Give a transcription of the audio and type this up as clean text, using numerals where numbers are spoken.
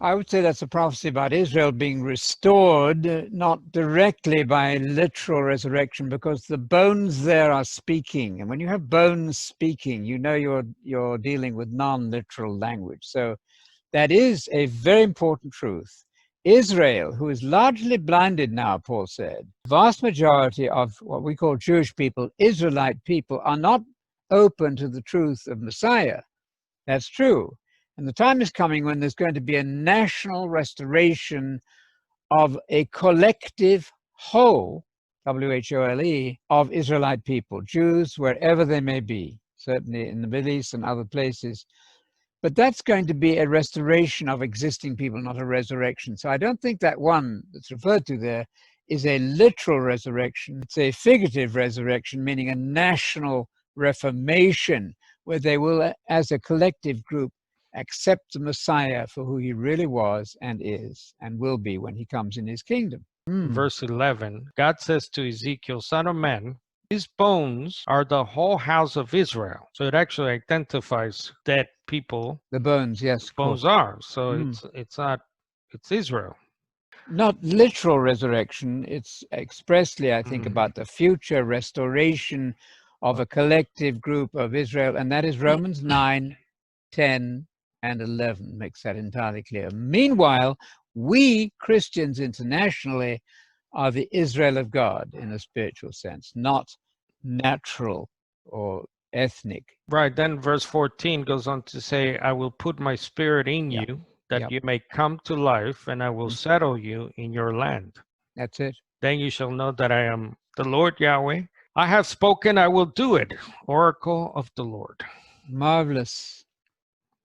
I would say that's a prophecy about Israel being restored, not directly by literal resurrection, because the bones there are speaking. And when you have bones speaking, you know you're dealing with non-literal language. So that is a very important truth. Israel, who is largely blinded now, Paul said, the vast majority of what we call Jewish people, Israelite people, are not open to the truth of Messiah. That's true. And the time is coming when there's going to be a national restoration of a collective whole, W-H-O-L-E, of Israelite people, Jews, wherever they may be, certainly in the Middle East and other places. But that's going to be a restoration of existing people, not a resurrection. So I don't think that one that's referred to there is a literal resurrection. It's a figurative resurrection, meaning a national reformation, where they will, as a collective group, accept the Messiah for who he really was and is and will be when he comes in his kingdom. Verse 11, God says to Ezekiel, Son of man, these bones are the whole house of Israel. So it actually identifies dead people. The bones, yes. Bones are. So it's not, it's Israel. Not literal resurrection. It's expressly, I think, about the future restoration of a collective group of Israel. And that is Romans 9, 10, and 11 makes that entirely clear. Meanwhile, we Christians internationally are the Israel of God in a spiritual sense, not natural or ethnic. Right. Then verse 14 goes on to say, I will put my spirit in you that you may come to life, and I will settle you in your land. That's it. Then you shall know that I am the Lord Yahweh. I have spoken, I will do it. Oracle of the Lord. Marvelous.